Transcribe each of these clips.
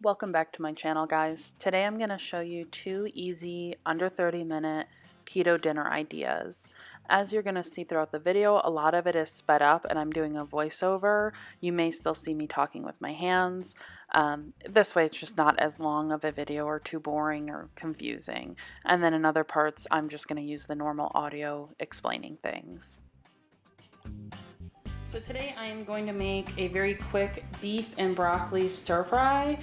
Welcome back to my channel, guys. Today I'm going to show you 2 easy under 30-minute keto dinner ideas. As you're going to see throughout the video, a lot of it is sped up and I'm doing a voiceover. You may still see me talking with my hands. This way it's just not as long of a video or too boring or confusing. And then in other parts, I'm just going to use the normal audio explaining things. So today I am going to make a very quick beef and broccoli stir fry.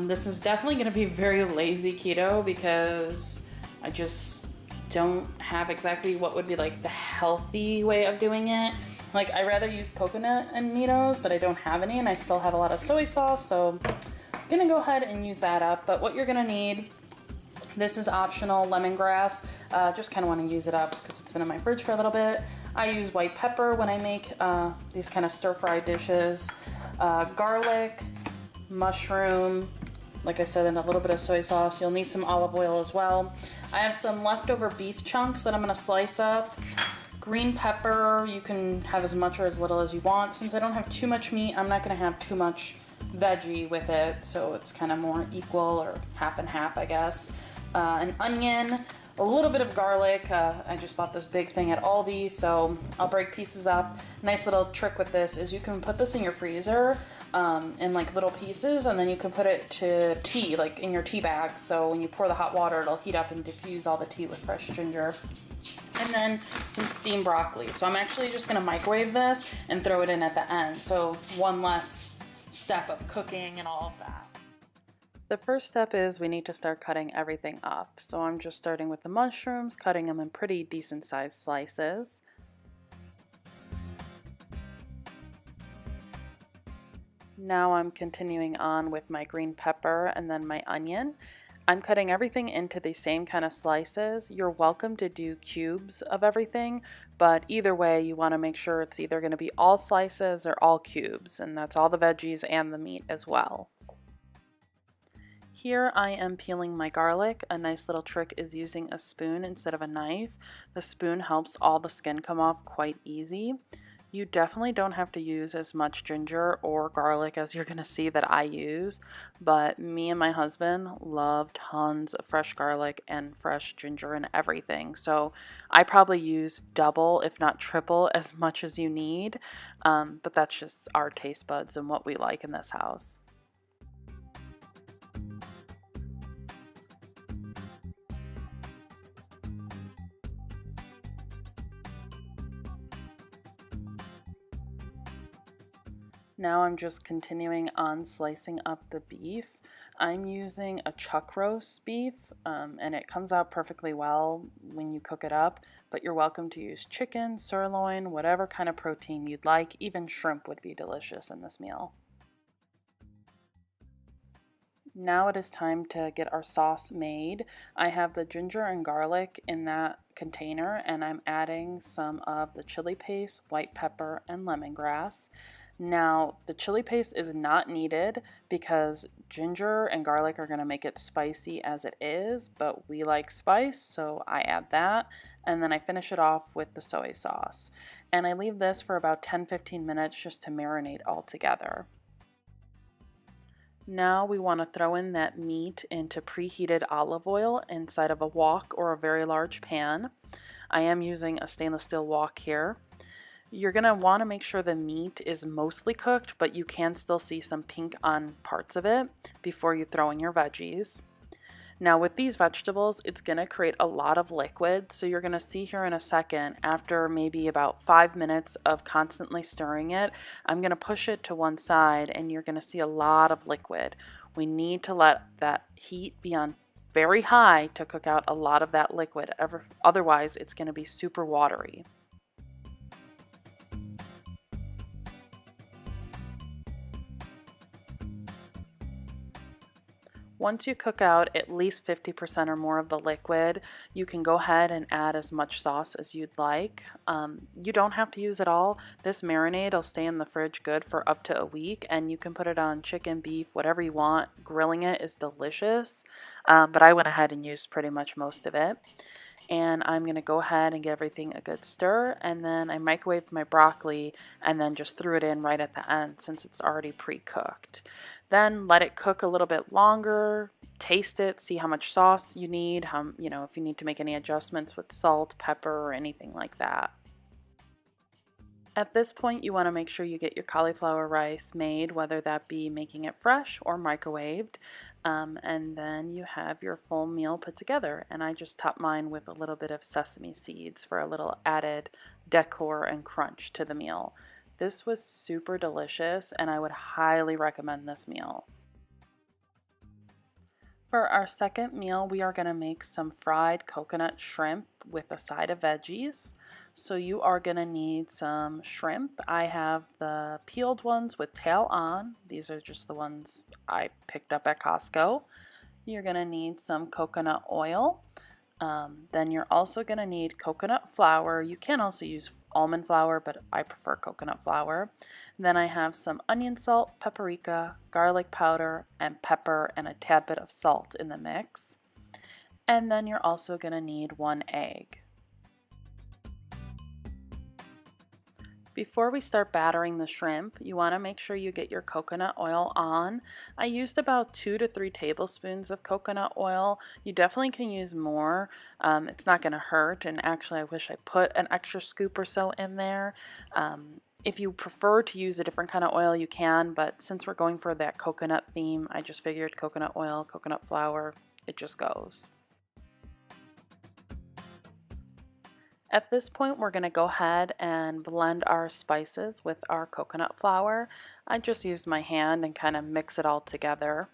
This is definitely going to be very lazy keto because I just don't have exactly what would be like the healthy way of doing it. Like I rather use coconut and Mitos, but I don't have any and I still have a lot of soy sauce. So I'm going to go ahead and use that up. But what you're going to need, this is optional, lemongrass. Just kind of want to use it up because it's been in my fridge for a little bit. I use white pepper when I make these kind of stir-fry dishes. Garlic, mushroom, like I said, and a little bit of soy sauce. You'll need some olive oil as well. I have some leftover beef chunks that I'm going to slice up. Green pepper, you can have as much or as little as you want. Since I don't have too much meat, I'm not going to have too much veggie with it, so it's kind of more equal or half and half, I guess. An onion, a little bit of garlic. I just bought this big thing at Aldi, so I'll break pieces up. Nice little trick with this is you can put this in your freezer in like little pieces, and then you can put it to tea, like in your tea bag. So when you pour the hot water, it'll heat up and diffuse all the tea with fresh ginger. And then some steamed broccoli. So I'm actually just gonna microwave this and throw it in at the end. So one less step of cooking and all of that. The first step is we need to start cutting everything up. So I'm just starting with the mushrooms, cutting them in pretty decent sized slices. Now I'm continuing on with my green pepper and then my onion. I'm cutting everything into the same kind of slices. You're welcome to do cubes of everything, but either way you want to make sure it's either going to be all slices or all cubes, and that's all the veggies and the meat as well. Here I am peeling my garlic. A nice little trick is using a spoon instead of a knife. The spoon helps all the skin come off quite easy. You definitely don't have to use as much ginger or garlic as you're going to see that I use, but me and my husband love tons of fresh garlic and fresh ginger in everything. So I probably use double, if not triple, as much as you need, but that's just our taste buds and what we like in this house. Now I'm just continuing on slicing up the beef. I'm using a chuck roast beef, and it comes out perfectly well when you cook it up, but you're welcome to use chicken, sirloin, whatever kind of protein you'd like. Even shrimp would be delicious in this meal. Now it is time to get our sauce made. I have the ginger and garlic in that container, and I'm adding some of the chili paste, white pepper, and lemongrass. Now, the chili paste is not needed because ginger and garlic are going to make it spicy as it is, but we like spice, so I add that, and then I finish it off with the soy sauce. And I leave this for about 10-15 minutes just to marinate all together. Now we want to throw in that meat into preheated olive oil inside of a wok or a very large pan. I am using a stainless steel wok here. You're going to want to make sure the meat is mostly cooked, but you can still see some pink on parts of it before you throw in your veggies. Now with these vegetables, it's going to create a lot of liquid, so you're going to see here in a second, after maybe about 5 minutes of constantly stirring it, I'm going to push it to one side and you're going to see a lot of liquid. We need to let that heat be on very high to cook out a lot of that liquid, otherwise it's going to be super watery. Once you cook out at least 50% or more of the liquid, you can go ahead and add as much sauce as you'd like. You don't have to use it all. This marinade will stay in the fridge good for up to a week, and you can put it on chicken, beef, whatever you want. Grilling it is delicious, but I went ahead and used pretty much most of it. and I'm going to go ahead and give everything a good stir, and then I microwaved my broccoli and then just threw it in right at the end since it's already pre-cooked. Then let it cook a little bit longer, taste it, see how much sauce you need, if you need to make any adjustments with salt, pepper, or anything like that. At this point, you want to make sure you get your cauliflower rice made, whether that be making it fresh or microwaved. And then you have your full meal put together. And I just top mine with a little bit of sesame seeds for a little added decor and crunch to the meal. This was super delicious, and I would highly recommend this meal. For our second meal, we are going to make some fried coconut shrimp with a side of veggies. So you are going to need some shrimp. I have the peeled ones with tail on. These are just the ones I picked up at Costco. You're going to need some coconut oil. Then you're also going to need coconut flour. You can also use almond flour, but I prefer coconut flour. Then I have some onion salt, paprika, garlic powder, and pepper, and a tad bit of salt in the mix. And then you're also going to need 1 egg. Before we start battering the shrimp, you want to make sure you get your coconut oil on. I used about 2 to 3 tablespoons of coconut oil. You definitely can use more. It's not going to hurt, and actually I wish I put an extra scoop or so in there. If you prefer to use a different kind of oil, you can, but since we're going for that coconut theme, I just figured coconut oil, coconut flour, it just goes. At this point, we're going to go ahead and blend our spices with our coconut flour. I just used my hand and kind of mix it all together.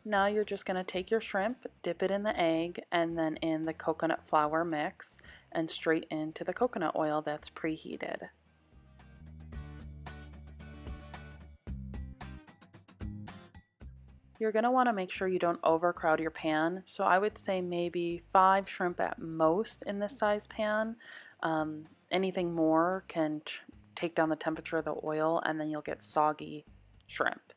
Now you're just going to take your shrimp, dip it in the egg, and then in the coconut flour mix, and straight into the coconut oil that's preheated. You're going to want to make sure you don't overcrowd your pan. So I would say maybe 5 shrimp at most in this size pan. Anything more can take down the temperature of the oil, and then you'll get soggy shrimp.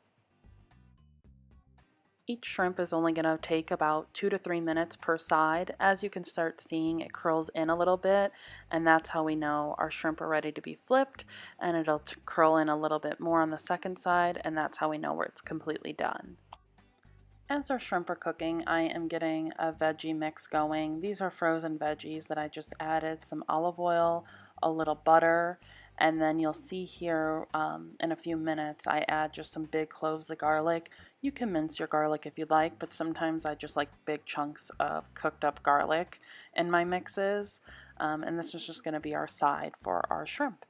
Each shrimp is only going to take about 2 to 3 minutes per side. As you can start seeing, it curls in a little bit, and that's how we know our shrimp are ready to be flipped, and it'll curl in a little bit more on the second side, and that's how we know where it's completely done. As our shrimp are cooking, I am getting a veggie mix going. These are frozen veggies that I just added some olive oil, a little butter, and then you'll see here in a few minutes I add just some big cloves of garlic. You can mince your garlic if you'd like, but sometimes I just like big chunks of cooked up garlic in my mixes. And this is just going to be our side for our shrimp.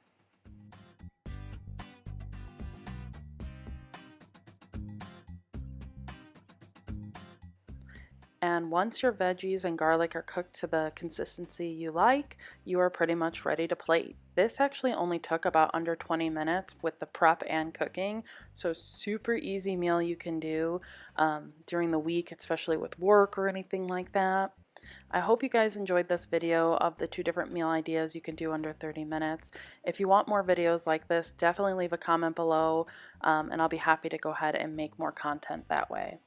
And once your veggies and garlic are cooked to the consistency you like, you are pretty much ready to plate. This actually only took about under 20 minutes with the prep and cooking, so super easy meal you can do during the week, especially with work or anything like that. I hope you guys enjoyed this video of the 2 different meal ideas you can do under 30 minutes. If you want more videos like this, definitely leave a comment below, and I'll be happy to go ahead and make more content that way.